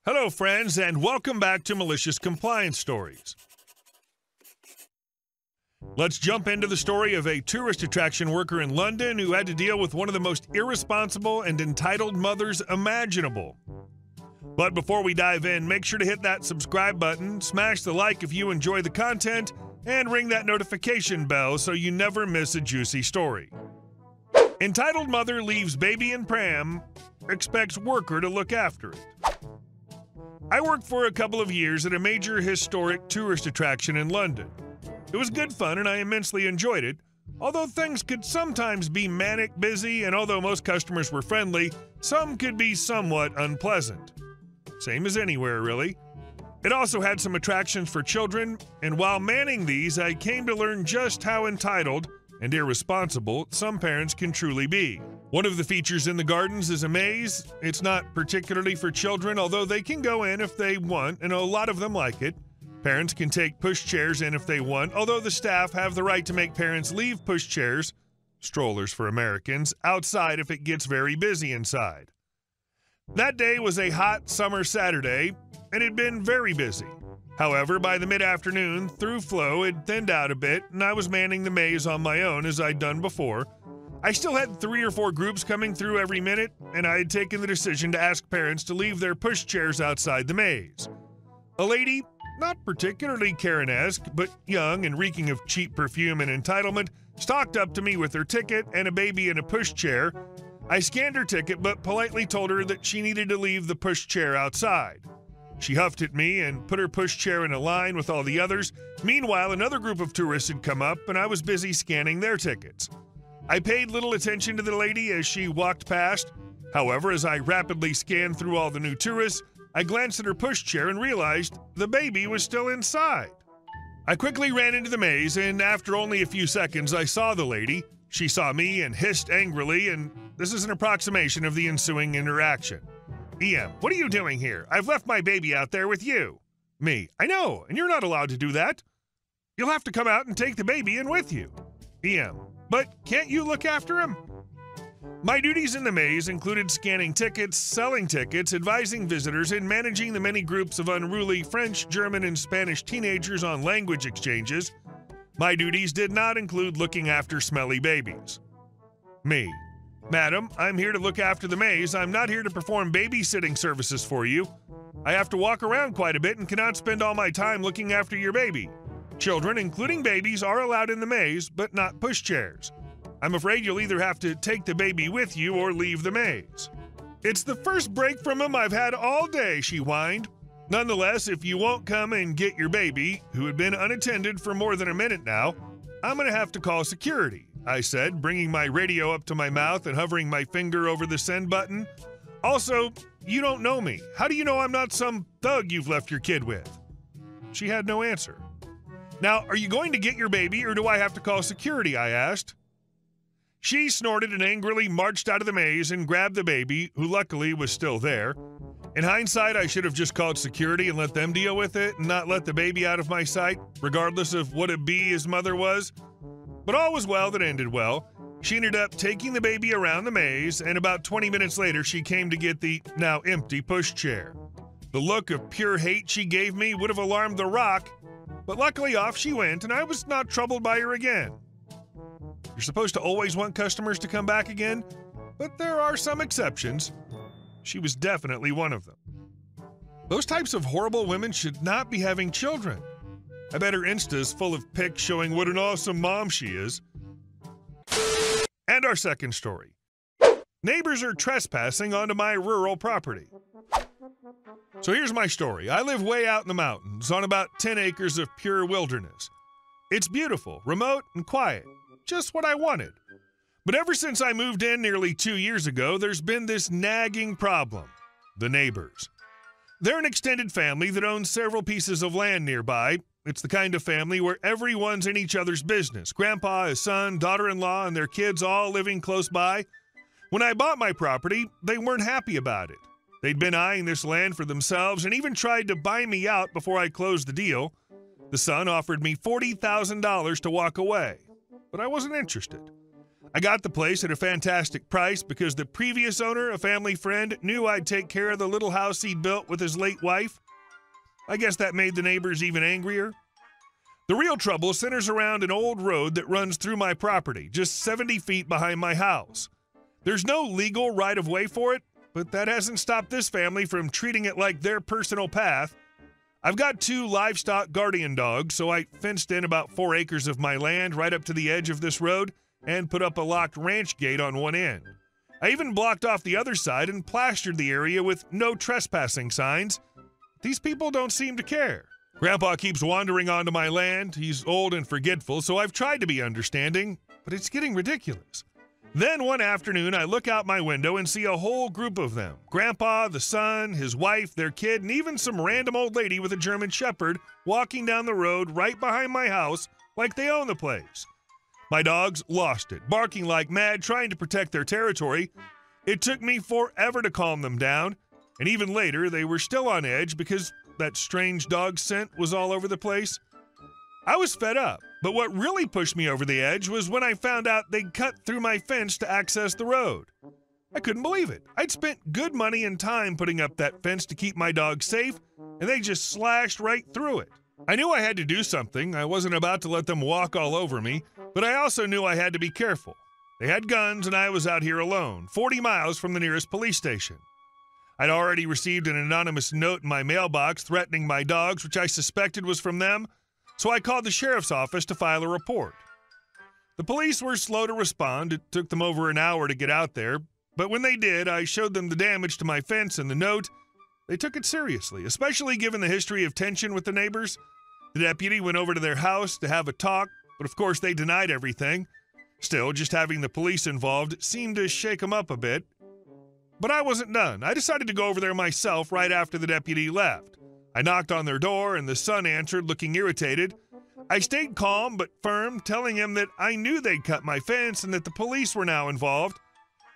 Hello, friends, and welcome back to Malicious Compliance Stories. Let's jump into the story of a tourist attraction worker in London who had to deal with one of the most irresponsible and entitled mothers imaginable. But before we dive in, make sure to hit that subscribe button, smash the like if you enjoy the content, and ring that notification bell so you never miss a juicy story. Entitled mother leaves baby in pram, expects worker to look after it. I worked for a couple of years at a major historic tourist attraction in London. It was good fun and I immensely enjoyed it, although things could sometimes be manic busy, and although most customers were friendly, some could be somewhat unpleasant. Same as anywhere, really. It also had some attractions for children, and while manning these, I came to learn just how entitled and irresponsible some parents can truly be. One of the features in the gardens is a maze. It's not particularly for children, although they can go in if they want, and a lot of them like it. Parents can take pushchairs in if they want, although the staff have the right to make parents leave pushchairs, strollers for Americans, outside if it gets very busy inside. That day was a hot summer Saturday, and it had been very busy. However, by the mid-afternoon, through flow had thinned out a bit, and I was manning the maze on my own as I'd done before. I still had 3 or 4 groups coming through every minute, and I had taken the decision to ask parents to leave their pushchairs outside the maze. A lady, not particularly Karen-esque, but young and reeking of cheap perfume and entitlement, stalked up to me with her ticket and a baby in a pushchair. I scanned her ticket, but politely told her that she needed to leave the pushchair outside. She huffed at me and put her pushchair in a line with all the others. Meanwhile, another group of tourists had come up, and I was busy scanning their tickets. I paid little attention to the lady as she walked past. However, as I rapidly scanned through all the new tourists, I glanced at her pushchair and realized the baby was still inside. I quickly ran into the maze, and after only a few seconds, I saw the lady. She saw me and hissed angrily, and this is an approximation of the ensuing interaction. EM, what are you doing here? I've left my baby out there with you. Me, I know, and you're not allowed to do that. You'll have to come out and take the baby in with you. EM, but can't you look after him? My duties in the maze included scanning tickets, selling tickets, advising visitors, and managing the many groups of unruly French, German, and Spanish teenagers on language exchanges. My duties did not include looking after smelly babies. Me, Madam, I'm here to look after the maze. I'm not here to perform babysitting services for you. I have to walk around quite a bit and cannot spend all my time looking after your baby. Children, including babies, are allowed in the maze, but not pushchairs. I'm afraid you'll either have to take the baby with you or leave the maze. It's the first break from him I've had all day, she whined. Nonetheless, if you won't come and get your baby, who had been unattended for more than a minute now, I'm going to have to call security, I said, bringing my radio up to my mouth and hovering my finger over the send button. Also, you don't know me. How do you know I'm not some thug you've left your kid with? She had no answer. Now, are you going to get your baby, or do I have to call security? I asked. She snorted and angrily marched out of the maze and grabbed the baby, who luckily was still there. In hindsight, I should have just called security and let them deal with it and not let the baby out of my sight, regardless of what a bee his mother was. But all was well that ended well. She ended up taking the baby around the maze, and about 20 minutes later, she came to get the now empty pushchair. The look of pure hate she gave me would have alarmed the rock, but luckily off she went, and I was not troubled by her again. You're supposed to always want customers to come back again, but there are some exceptions. She was definitely one of them. Those types of horrible women should not be having children. I bet her Insta is full of pics showing what an awesome mom she is. And our second story. Neighbors are trespassing onto my rural property. So here's my story. I live way out in the mountains on about 10 acres of pure wilderness. It's beautiful, remote, and quiet. Just what I wanted. But ever since I moved in nearly 2 years ago, there's been this nagging problem. The neighbors. They're an extended family that owns several pieces of land nearby. It's the kind of family where everyone's in each other's business. Grandpa, his son, daughter-in-law, and their kids all living close by. When I bought my property, they weren't happy about it. They'd been eyeing this land for themselves and even tried to buy me out before I closed the deal. The son offered me $40,000 to walk away, but I wasn't interested. I got the place at a fantastic price because the previous owner, a family friend, knew I'd take care of the little house he'd built with his late wife. I guess that made the neighbors even angrier. The real trouble centers around an old road that runs through my property, just 70 feet behind my house. There's no legal right-of-way for it, but that hasn't stopped this family from treating it like their personal path. I've got 2 livestock guardian dogs, so I fenced in about 4 acres of my land right up to the edge of this road and put up a locked ranch gate on one end. I even blocked off the other side and plastered the area with no trespassing signs. These people don't seem to care. Grandpa keeps wandering onto my land. He's old and forgetful, so I've tried to be understanding, but it's getting ridiculous. Then one afternoon, I look out my window and see a whole group of them. Grandpa, the son, his wife, their kid, and even some random old lady with a German Shepherd walking down the road right behind my house like they own the place. My dogs lost it, barking like mad, trying to protect their territory. It took me forever to calm them down, and even later, they were still on edge because that strange dog scent was all over the place. I was fed up, but what really pushed me over the edge was when I found out they'd cut through my fence to access the road. I couldn't believe it. I'd spent good money and time putting up that fence to keep my dogs safe, and they just slashed right through it. I knew I had to do something. I wasn't about to let them walk all over me, but I also knew I had to be careful. They had guns, and I was out here alone, 40 miles from the nearest police station. I'd already received an anonymous note in my mailbox threatening my dogs, which I suspected was from them, so I called the sheriff's office to file a report. The police were slow to respond. It took them over an hour to get out there, but when they did, I showed them the damage to my fence and the note. They took it seriously, especially given the history of tension with the neighbors. The deputy went over to their house to have a talk, but of course they denied everything. Still, just having the police involved seemed to shake them up a bit. But I wasn't done. I decided to go over there myself right after the deputy left. I knocked on their door, and the son answered, looking irritated. I stayed calm but firm, telling him that I knew they'd cut my fence and that the police were now involved.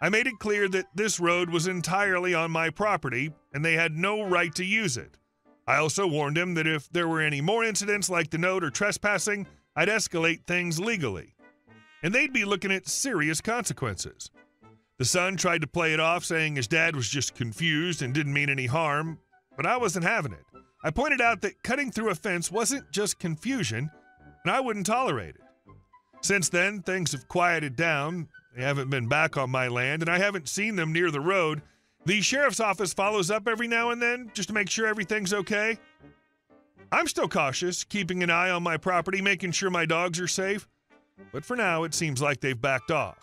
I made it clear that this road was entirely on my property, and they had no right to use it. I also warned him that if there were any more incidents like the note or trespassing, I'd escalate things legally, and they'd be looking at serious consequences. The son tried to play it off, saying his dad was just confused and didn't mean any harm, but I wasn't having it. I pointed out that cutting through a fence wasn't just confusion, and I wouldn't tolerate it. Since then, things have quieted down. They haven't been back on my land, and I haven't seen them near the road. The sheriff's office follows up every now and then just to make sure everything's okay. I'm still cautious, keeping an eye on my property, making sure my dogs are safe, but for now, it seems like they've backed off.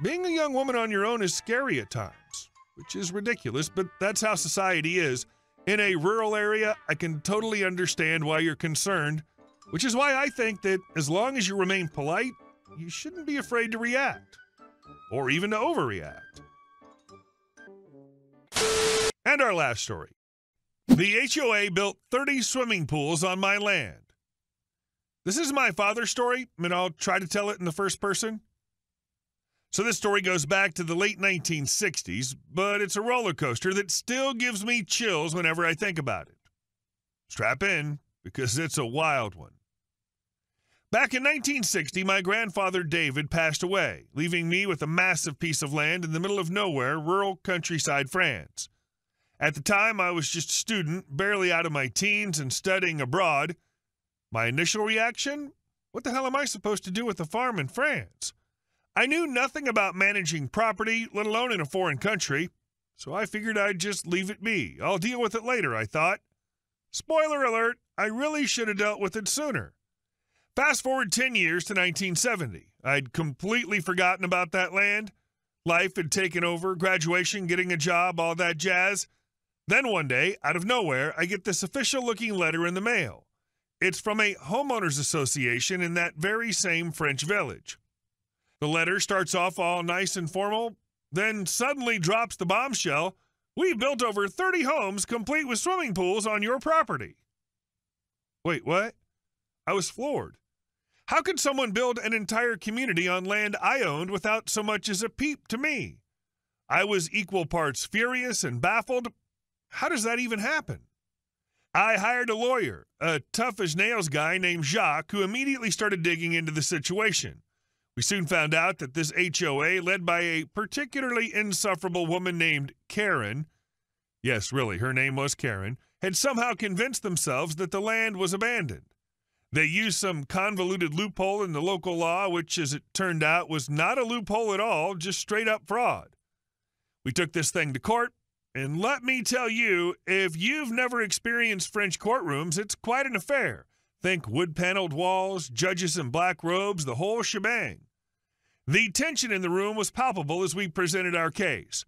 Being a young woman on your own is scary at times, which is ridiculous, but that's how society is. In a rural area, I can totally understand why you're concerned, which is why I think that as long as you remain polite, you shouldn't be afraid to react, or even to overreact. And our last story. The HOA built 30 swimming pools on my land. This is my father's story, and I'll try to tell it in the first person. So this story goes back to the late 1960s, but it's a roller coaster that still gives me chills whenever I think about it. Strap in, because it's a wild one. Back in 1960, my grandfather David passed away, leaving me with a massive piece of land in the middle of nowhere, rural countryside France. At the time, I was just a student, barely out of my teens and studying abroad. My initial reaction? What the hell am I supposed to do with a farm in France? I knew nothing about managing property, let alone in a foreign country, so I figured I'd just leave it be. I'll deal with it later, I thought. Spoiler alert, I really should have dealt with it sooner. Fast forward 10 years to 1970. I'd completely forgotten about that land. Life had taken over, graduation, getting a job, all that jazz. Then one day, out of nowhere, I get this official-looking letter in the mail. It's from a homeowners association in that very same French village. The letter starts off all nice and formal, then suddenly drops the bombshell. We built over 30 homes complete with swimming pools on your property. Wait, what? I was floored. How could someone build an entire community on land I owned without so much as a peep to me? I was equal parts furious and baffled. How does that even happen? I hired a lawyer, a tough-as-nails guy named Jacques, who immediately started digging into the situation. We soon found out that this HOA, led by a particularly insufferable woman named Karen, yes, really, her name was Karen, had somehow convinced themselves that the land was abandoned. They used some convoluted loophole in the local law, which, as it turned out, was not a loophole at all, just straight-up fraud. We took this thing to court, and let me tell you, if you've never experienced French courtrooms, it's quite an affair. Think wood-paneled walls, judges in black robes, the whole shebang. The tension in the room was palpable as we presented our case.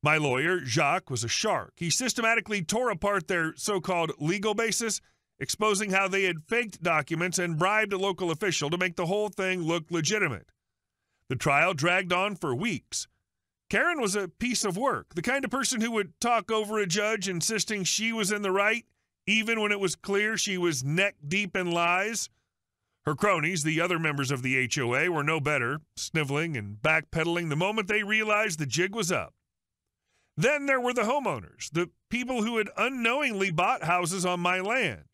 My lawyer, Jacques, was a shark. He systematically tore apart their so-called legal basis, exposing how they had faked documents and bribed a local official to make the whole thing look legitimate. The trial dragged on for weeks. Karen was a piece of work, the kind of person who would talk over a judge insisting she was in the right, even when it was clear she was neck-deep in lies. Her cronies, the other members of the HOA, were no better, sniveling and backpedaling the moment they realized the jig was up. Then there were the homeowners, the people who had unknowingly bought houses on my land.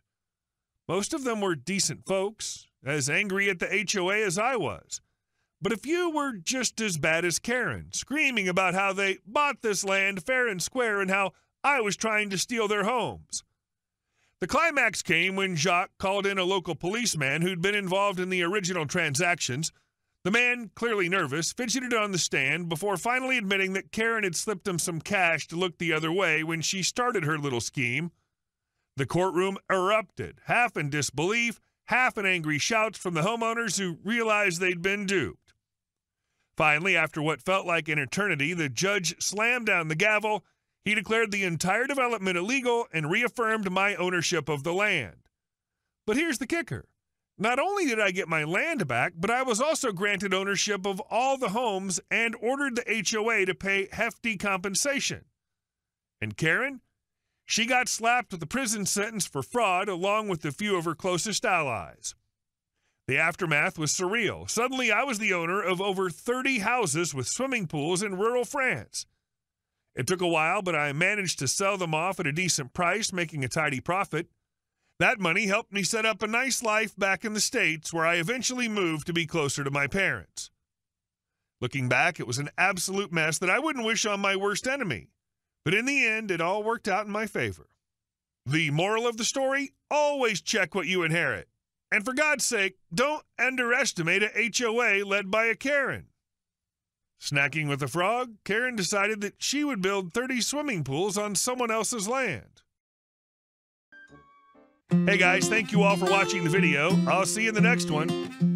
Most of them were decent folks, as angry at the HOA as I was. But a few were just as bad as Karen, screaming about how they bought this land fair and square and how I was trying to steal their homes. The climax came when Jacques called in a local policeman who'd been involved in the original transactions. The man, clearly nervous, fidgeted on the stand before finally admitting that Karen had slipped him some cash to look the other way when she started her little scheme. The courtroom erupted, half in disbelief, half in angry shouts from the homeowners who realized they'd been duped. Finally, after what felt like an eternity, the judge slammed down the gavel. He declared the entire development illegal and reaffirmed my ownership of the land. But here's the kicker. Not only did I get my land back, but I was also granted ownership of all the homes and ordered the HOA to pay hefty compensation. And Karen? She got slapped with a prison sentence for fraud along with a few of her closest allies. The aftermath was surreal. Suddenly, I was the owner of over 30 houses with swimming pools in rural France. It took a while, but I managed to sell them off at a decent price, making a tidy profit. That money helped me set up a nice life back in the States, where I eventually moved to be closer to my parents. Looking back, it was an absolute mess that I wouldn't wish on my worst enemy. But in the end, it all worked out in my favor. The moral of the story? Always check what you inherit. And for God's sake, don't underestimate a HOA led by a Karen. Snacking with a frog, Karen decided that she would build 30 swimming pools on someone else's land. Hey guys, thank you all for watching the video. I'll see you in the next one.